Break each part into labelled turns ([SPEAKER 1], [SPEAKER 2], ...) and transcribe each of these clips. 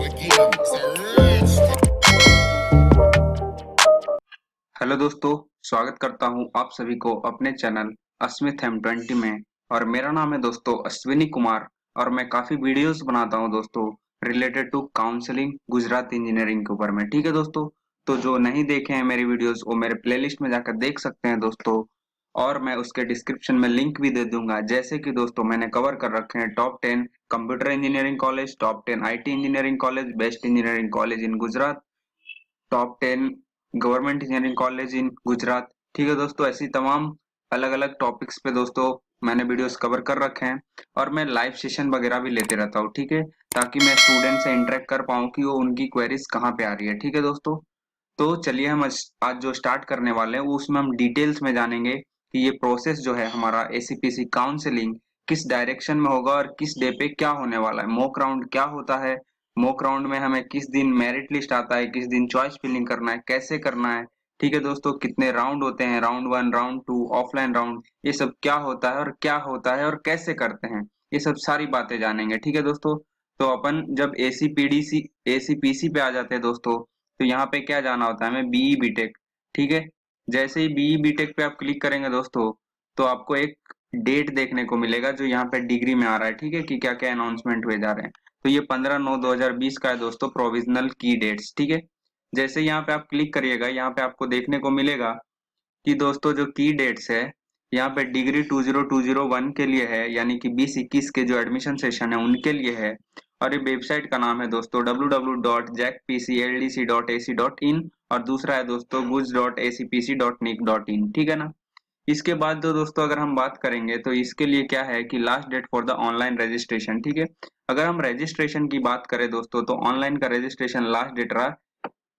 [SPEAKER 1] Hello दोस्तों, स्वागत करता हूं आप सभी को अपने चैनल अस्मित M20 में। और मेरा नाम है दोस्तों अश्विनी कुमार और मैं काफी वीडियोस बनाता हूं दोस्तों related to counselling Gujarat engineering के ऊपर में। ठीक है दोस्तों, तो जो नहीं देखे हैं मेरी वीडियोस वो मेरे प्लेलिस्ट में जाकर देख सकते हैं दोस्तों। और मैं उसके डिस्क्रिप्शन में लिंक भी दे दूंगा। जैसे कि दोस्तों मैंने कवर कर रखे हैं top 10 computer engineering college, top 10 IT engineering college, best engineering college in Gujarat, top 10 government engineering college in Gujarat. ठीक है दोस्तों, ऐसी तमाम अलग अलग टॉपिक्स पे दोस्तों मैंने वीडियोस कवर कर रखे हैं और मैं लाइव सेशन वगैरह भी लेते रहता हूँ। ठीक है, ताकि मैं स्टूडेंट से इंटरेक्ट कर पाऊँ कि वो उनकी क्वेरीज कहाँ पे आ रही है। ठीक है दोस्तों, तो चलिए हम आज जो स्टार्ट करने वाले हैं वो उसमें हम डिटेल्स में जानेंगे कि ये प्रोसेस जो है हमारा ACPC काउंसलिंग किस डायरेक्शन में होगा और किस डे पे क्या होने वाला है। मॉक राउंड क्या होता है, मॉक राउंड में हमें किस दिन मेरिट लिस्ट आता है, किस दिन चॉइस फिलिंग करना है, कैसे करना है। ठीक है दोस्तों, कितने राउंड होते हैं, राउंड 1, राउंड 2, ऑफलाइन राउंड, ये सब क्या होता है और क्या होता है और कैसे करते हैं, ये सब सारी बातें जानेंगे। ठीक है दोस्तों, तो अपन जब ACPC पे आ जाते हैं दोस्तों, तो यहाँ पे क्या जाना होता है हमें, BE बीटेक। ठीक है, जैसे ही BE बीटेक पे आप क्लिक करेंगे दोस्तों, तो आपको एक डेट देखने को मिलेगा जो यहाँ पे डिग्री में आ रहा है। ठीक है, कि क्या क्या अनाउंसमेंट हुए जा रहे हैं। तो ये 15/9/2020 का है दोस्तों, प्रोविजनल की डेट्स। ठीक है, जैसे यहाँ पे आप क्लिक करिएगा, यहाँ पे आपको देखने को मिलेगा कि दोस्तों जो की डेट्स है, यहाँ पे डिग्री 20201 के लिए है, यानी कि 2021 के जो एडमिशन सेशन है उनके लिए है। और ये वेबसाइट का नाम है दोस्तों www.jacpcldc.ac.in और दूसरा है दोस्तों guj.acpc.nic.in। ठीक है ना। इसके बाद जो दोस्तों अगर हम बात करेंगे तो इसके लिए क्या है कि last date for the online registration. ठीक है, अगर हम रजिस्ट्रेशन की बात करें दोस्तों तो ऑनलाइन का रजिस्ट्रेशन लास्ट डेट रहा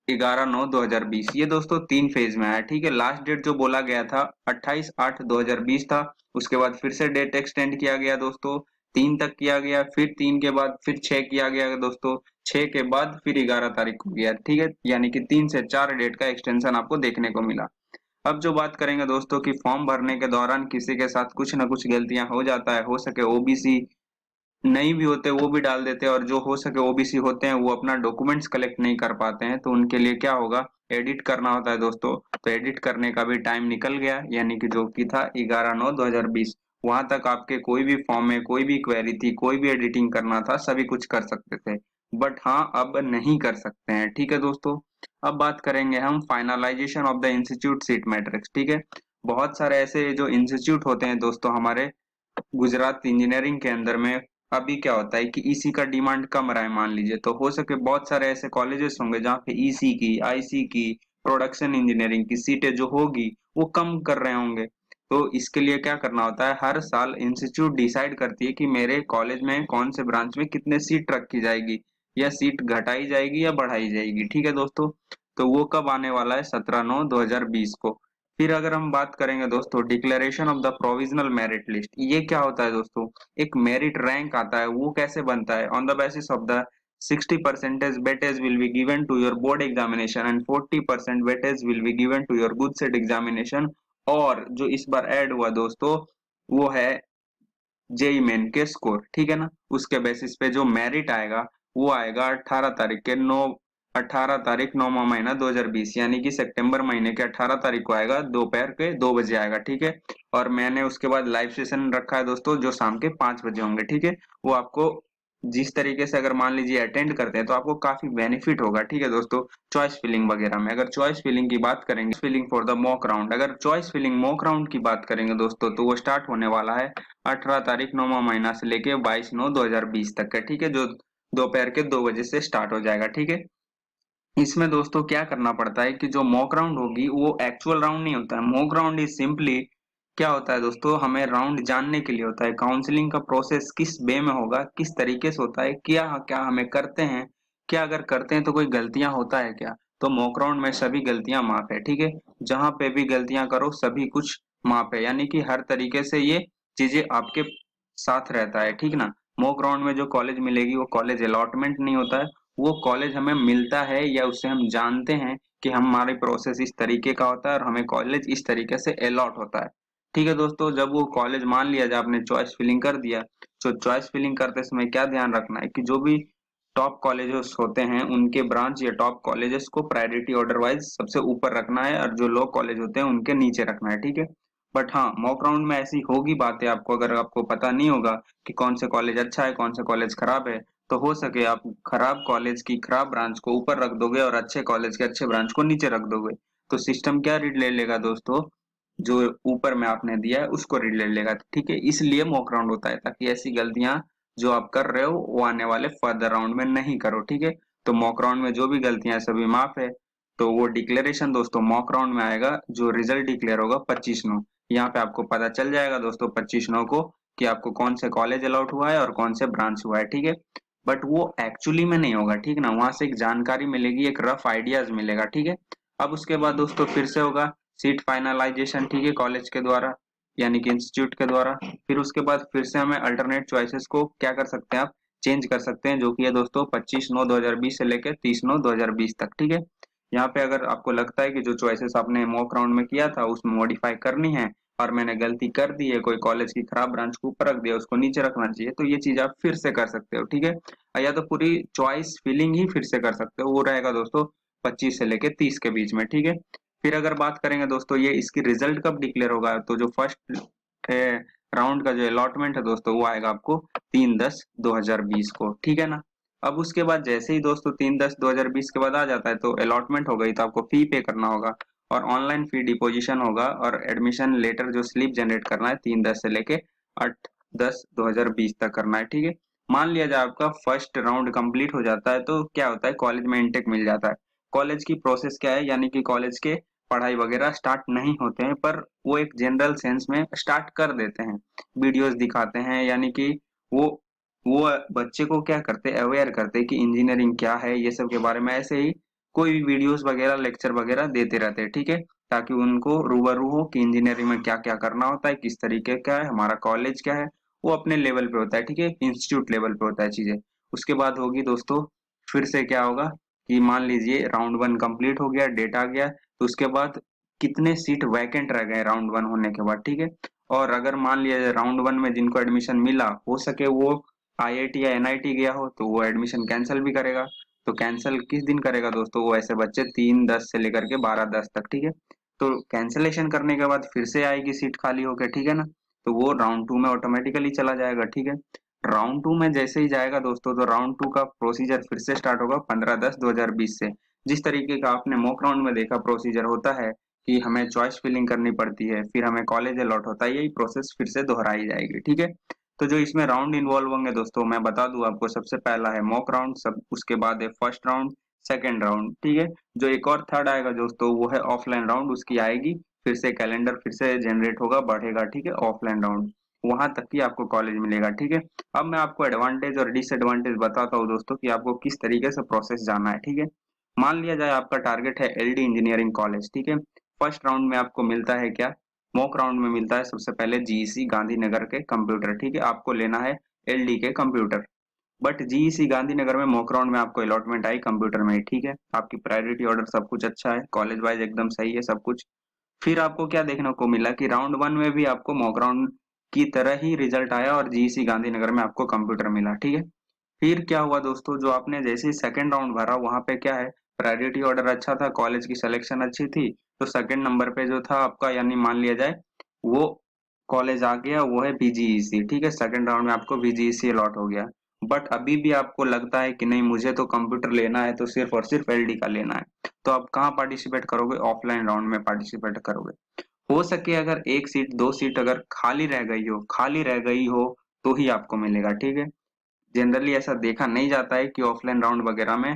[SPEAKER 1] 11/9/2020। ये दोस्तों 3 फेज में है। ठीक है, लास्ट डेट जो बोला गया था 28/8/2020 था, उसके बाद फिर से डेट एक्सटेंड किया गया दोस्तों, 3 तक किया गया, फिर 3 के बाद फिर 6 किया गया दोस्तों, 6 के बाद फिर 11 तारीख को गया। ठीक है, यानी कि 3 से 4 डेट का एक्सटेंशन आपको देखने को मिला। अब जो बात करेंगे दोस्तों कि फॉर्म भरने के दौरान किसी के साथ कुछ ना कुछ गलतियां हो जाता है, हो सके OBC नहीं भी होते वो भी डाल देते हैं, और जो हो सके OBC होते हैं वो अपना डॉक्यूमेंट्स कलेक्ट नहीं कर पाते हैं, तो उनके लिए क्या होगा, एडिट करना होता है दोस्तों। तो एडिट करने का भी टाइम निकल गया, यानी कि जो कि था 11/9/2020। वहां तक आपके कोई भी फॉर्म में कोई भी क्वेरी थी, कोई भी एडिटिंग करना था, सभी कुछ कर सकते थे। बट हाँ, अब नहीं कर सकते हैं। ठीक है दोस्तों, अब बात करेंगे हम finalisation of the institute seat matrix. ठीक है, बहुत सारे ऐसे जो इंस्टीट्यूट होते हैं दोस्तों हमारे गुजरात इंजीनियरिंग के अंदर में, अभी क्या होता है कि ईसी का डिमांड कम रहा है मान लीजिए, तो हो सके बहुत सारे ऐसे कॉलेजेस होंगे जहाँ पे ईसी की, आईसी की, प्रोडक्शन इंजीनियरिंग की सीटें जो होगी वो कम कर रहे होंगे। तो इसके लिए क्या करना होता है, हर साल इंस्टीट्यूट डिसाइड करती है कि मेरे कॉलेज में कौन से ब्रांच में कितने सीट रखी जाएगी, या सीट घटाई जाएगी या बढ़ाई जाएगी। ठीक है दोस्तों, तो वो कब आने वाला है, 17/9/2020 को। फिर अगर हम बात करेंगे दोस्तों declaration of the provisional merit list, ये क्या होता है दोस्तों, एक मेरिट रैंक आता है। वो कैसे बनता है, on the basis of the 60% weightage will be given to your board examination and 40% weightage will be given to your GUJCET examination. और जो इस बार ऐड हुआ दोस्तों वो है जेई मेन के स्कोर। ठीक है ना, उसके बेसिस पे जो मेरिट आएगा वो आएगा 18 तारीख 9वां महीना 2020, यानी कि सितंबर महीने के 18 तारीख को आएगा, दोपहर के 2 बजे आएगा। ठीक है, और मैंने उसके बाद लाइव सेशन रखा है दोस्तों जो शाम के 5 बजे होंगे। ठीक है, वो आपको जिस तरीके से अगर मान लीजिए अटेंड करते हैं तो आपको काफी बेनिफिट होगा। ठीक है दोस्तों, चॉइस फिलिंग वगैरह में अगर चॉइस फिलिंग की बात करेंगे, filling for the mock round, अगर चॉइस फिलिंग मॉक राउंड की बात करेंगे दोस्तों तो वो स्टार्ट होने वाला है 18 तारीख 9वां महीना से लेके 22/9/2020 तक का। ठीक है, जो दोपहर के 2 बजे से स्टार्ट हो जाएगा। ठीक है, इसमें दोस्तों क्या करना पड़ता है कि जो मॉक राउंड होगी वो एक्चुअल राउंड नहीं होता है। मॉक राउंड इज सिंपली क्या होता है दोस्तों, हमें राउंड जानने के लिए होता है, काउंसलिंग का प्रोसेस किस वे में होगा, किस तरीके से होता है, क्या क्या हमें करते हैं, क्या अगर करते हैं तो कोई गलतियां होता है क्या। तो मॉक राउंड में सभी गलतियां माफ है। ठीक है, जहां पे भी गलतियां करो सभी कुछ माफ है, यानी कि हर तरीके से ये चीजें आपके साथ रहता है। ठीक ना, मॉक राउंड में जो कॉलेज मिलेगी वो कॉलेज अलॉटमेंट नहीं होता है, वो कॉलेज हमें मिलता है या उससे हम जानते हैं कि हमारी प्रोसेस इस तरीके का होता है और हमें कॉलेज इस तरीके से अलॉट होता है। ठीक है दोस्तों, जब वो कॉलेज मान लिया, जब आपने चॉइस फिलिंग कर दिया, तो चॉइस फिलिंग करते समय क्या ध्यान रखना है कि जो भी टॉप कॉलेजेस होते हैं उनके ब्रांच या टॉप कॉलेजेस को प्रायोरिटी ऑर्डर वाइज सबसे ऊपर रखना है और जो लो कॉलेज होते हैं उनके नीचे रखना है, ठीक है। बट हाँ, मॉक राउंड में ऐसी होगी बातें, आपको अगर आपको पता नहीं होगा कि कौन से कॉलेज अच्छा है कौन सा कॉलेज खराब है, तो हो सके आप खराब कॉलेज की खराब ब्रांच को ऊपर रख दोगे और अच्छे कॉलेज के अच्छे ब्रांच को नीचे रख दोगे। तो सिस्टम क्या रीड ले लेगा दोस्तों, जो ऊपर में आपने दिया है उसको रीड ले लेगा, ठीक है। इसलिए मॉक राउंड होता है, ताकि ऐसी गलतियां जो आप कर रहे हो वो आने वाले फर्दर राउंड में नहीं करो, ठीक है। तो मॉक राउंड में जो भी गलतियां सभी माफ है। तो वो डिक्लेरेशन दोस्तों मॉक राउंड में आएगा, जो रिजल्ट डिक्लेयर होगा 25/9। यहाँ पे आपको पता चल जाएगा दोस्तों 25/9 को कि आपको कौन से कॉलेज अलॉट हुआ है और कौन से ब्रांच हुआ है, ठीक है। बट वो एक्चुअली में नहीं होगा, ठीक ना, वहां से एक जानकारी मिलेगी, एक रफ आइडियाज मिलेगा, ठीक है। अब उसके बाद दोस्तों फिर से होगा सीट फाइनलाइजेशन, ठीक है, कॉलेज के द्वारा यानी कि इंस्टीट्यूट के द्वारा। फिर उसके बाद फिर से हमें अल्टरनेट चॉइसेस को क्या कर सकते हैं, आप चेंज कर सकते हैं, जो कि है दोस्तों 25/9/2020 से लेकर 30/9/2020 तक, ठीक है। यहाँ पे अगर आपको लगता है कि जो चॉइसेस आपने मॉक राउंड में किया था उसमें मॉडिफाई करनी है और मैंने गलती कर दी है, कोई कॉलेज की खराब ब्रांच को ऊपर रख दिया उसको नीचे रखना चाहिए, तो ये चीज आप फिर से कर सकते हो, ठीक है। या तो पूरी चॉइस फिलिंग ही फिर से कर सकते हो, वो रहेगा दोस्तों 25 से लेके 30 के बीच में, ठीक है। फिर अगर बात करेंगे दोस्तों ये इसकी रिजल्ट कब डिक्लेयर होगा, तो जो फर्स्ट राउंड का जो अलॉटमेंट है दोस्तों वो आएगा आपको 3/10/2020 को, ठीक है ना। अब उसके बाद जैसे ही दोस्तों 3/10/2020 के बाद आ जाता है तो अलॉटमेंट हो गई, तो आपको फी पे करना होगा और ऑनलाइन फी डिपोजिशन होगा और एडमिशन लेटर जो स्लिप जनरेट करना है 3/10 से लेके 8/10/2020 तक करना है, ठीक है। मान लिया जाए आपका फर्स्ट राउंड कंप्लीट हो जाता है तो क्या होता है, कॉलेज में इंटेक मिल जाता है। कॉलेज की प्रोसेस क्या है, यानी कि कॉलेज के पढ़ाई वगैरह स्टार्ट नहीं होते हैं, पर वो एक जनरल सेंस में स्टार्ट कर देते हैं, वीडियोस दिखाते हैं, यानी कि वो वो बच्चे को क्या करते हैं, अवेयर करते हैं कि इंजीनियरिंग क्या है, ये सब के बारे में ऐसे ही कोई भी वीडियोस वगैरह लेक्चर वगैरह देते रहते हैं, ठीक है। ताकि उनको रूबरू हो कि इंजीनियरिंग में क्या क्या करना होता है, किस तरीके का है हमारा कॉलेज, क्या है वो अपने लेवल पे होता है, ठीक है, इंस्टीट्यूट लेवल पे होता है चीजें। उसके बाद होगी दोस्तों फिर से क्या होगा कि मान लीजिए राउंड 1 कंप्लीट हो गया, डेट आ गया, तो उसके बाद कितने सीट वैकेंट रह गए राउंड 1 होने के बाद, ठीक है। और अगर मान लिया राउंड 1 में जिनको एडमिशन मिला, हो सके वो आईआईटी या एनआईटी गया हो, तो वो एडमिशन कैंसिल भी करेगा। तो कैंसिल किस दिन करेगा दोस्तों, वो ऐसे बच्चे 3/10 से लेकर के 12/10 तक, ठीक है। तो कैंसिलेशन करने के बाद फिर से आएगी सीट खाली होकर, ठीक है ना। तो वो राउंड 2 में ऑटोमेटिकली चला जाएगा, ठीक है। राउंड 2 में जैसे ही जाएगा दोस्तों तो राउंड 2 का प्रोसीजर फिर से स्टार्ट होगा 15/10/2020 से। जिस तरीके का आपने मॉक राउंड में देखा प्रोसीजर होता है कि हमें चॉइस फिलिंग करनी पड़ती है, फिर हमें कॉलेज अलॉट होता है, यही प्रोसेस फिर से दोहराई जाएगी, ठीक है। तो जो इसमें राउंड इन्वॉल्व होंगे दोस्तों मैं बता दूं आपको, सबसे पहला है मॉक राउंड, सब उसके बाद है फर्स्ट राउंड, सेकेंड राउंड, ठीक है। जो एक और थर्ड आएगा दोस्तों वो है ऑफलाइन राउंड, उसकी आएगी फिर से कैलेंडर फिर से जनरेट होगा, बढ़ेगा, ठीक है, ऑफलाइन राउंड, वहां तक ही आपको कॉलेज मिलेगा, ठीक है। अब मैं आपको एडवांटेज और डिसएडवांटेज बताता हूँ दोस्तों कि आपको किस तरीके से प्रोसेस जाना है, ठीक है। मान लिया जाए आपका टारगेट है एलडी इंजीनियरिंग कॉलेज, ठीक है। फर्स्ट राउंड में आपको मिलता है क्या, मॉक राउंड में मिलता है सबसे पहले जीईसी गांधीनगर के कंप्यूटर, ठीक है, आपको लेना है एलडी के कंप्यूटर। बट जीईसी गांधीनगर में मॉक राउंड में आपको अलॉटमेंट आई कंप्यूटर में ही, ठीक है। आपकी प्रायोरिटी ऑर्डर सब कुछ अच्छा है, कॉलेज वाइज एकदम सही है सब कुछ। फिर आपको क्या देखने को मिला कि राउंड 1 में भी आपको मॉक राउंड की तरह ही रिजल्ट आया और जीईसी गांधीनगर में आपको कंप्यूटर मिला, ठीक है। फिर क्या हुआ दोस्तों, जो आपने जैसे ही सेकंड राउंड भरा वहां पे क्या है, प्रायोरिटी ऑर्डर अच्छा था, कॉलेज की सिलेक्शन अच्छी थी, तो सेकंड नंबर पे जो था आपका, यानी मान लिया जाए वो कॉलेज आ गया, वो है बीजीईसी, ठीक है। सेकंड राउंड में आपको बीजीईसी अलॉट हो गया। बट अभी भी आपको लगता है कि नहीं मुझे तो कंप्यूटर लेना है, तो सिर्फ और सिर्फ एलडी का लेना है, तो आप कहाँ पार्टिसिपेट करोगे, ऑफलाइन राउंड में पार्टिसिपेट करोगे। हो सके अगर एक सीट दो सीट अगर खाली रह गई हो तो ही आपको मिलेगा, ठीक है। जनरली ऐसा देखा नहीं जाता है कि ऑफलाइन राउंड वगैरह में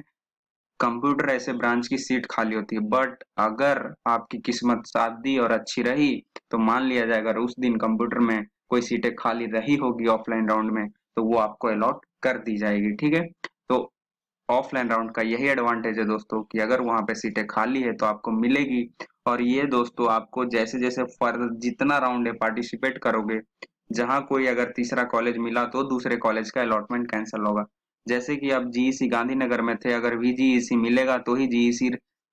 [SPEAKER 1] कंप्यूटर ऐसे ब्रांच की सीट खाली होती है, बट अगर आपकी किस्मत साथ दी और अच्छी रही तो मान लिया जाए अगर उस दिन कंप्यूटर में कोई सीटें खाली रही होगी ऑफलाइन राउंड में, तो वो आपको अलॉट कर दी जाएगी, ठीक है। तो ऑफलाइन राउंड का यही एडवांटेज है दोस्तों कि अगर वहां पे सीटें खाली है तो आपको मिलेगी। और ये दोस्तों आपको जैसे जैसे फर्दर जितना राउंड है पार्टिसिपेट करोगे, जहां कोई अगर तीसरा कॉलेज मिला तो दूसरे कॉलेज का अलॉटमेंट कैंसिल होगा। जैसे कि आप जीईसी गांधीनगर में थे, अगर वीजीईसी मिलेगा तो ही जीईसी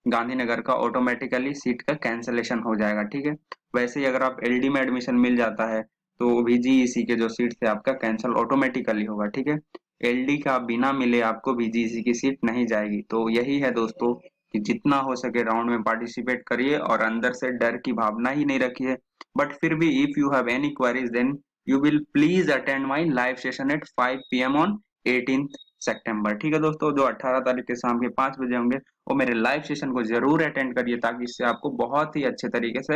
[SPEAKER 1] गांधीनगर का ऑटोमेटिकली सीट का कैंसलेशन हो जाएगा, ठीक है। वैसे ही अगर आप एलडी में एडमिशन मिल जाता है तो वीजीईसी के जो सीट थे आपका कैंसिल ऑटोमेटिकली होगा, ठीक है। एलडी का बिना मिले आपको बीजीसी की सीट नहीं जाएगी। तो यही है दोस्तों कि जितना हो सके राउंड में पार्टिसिपेट करिए और अंदर से डर की भावना ही नहीं रखिए। बट फिर भी if you have any queries then you will please attend my live session at 5 PM on 18th सितंबर। ठीक है दोस्तों, जो 18 तारीख के शाम के 5 बजे होंगे वो मेरे लाइव सेशन को जरूर अटेंड करिए, ताकि इससे आपको बहुत ही अच्छे तरीके से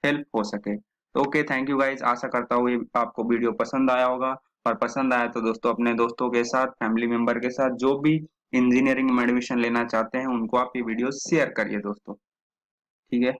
[SPEAKER 1] हेल्प हो सके। तो ओके, थैंक यू गाइज। आशा करता हूँ ये आपको वीडियो पसंद आया होगा, और पसंद आया तो दोस्तों अपने दोस्तों के साथ, फैमिली मेंबर के साथ, जो भी इंजीनियरिंग में एडमिशन लेना चाहते हैं उनको आप ये वीडियो शेयर करिए दोस्तों। ठीक है।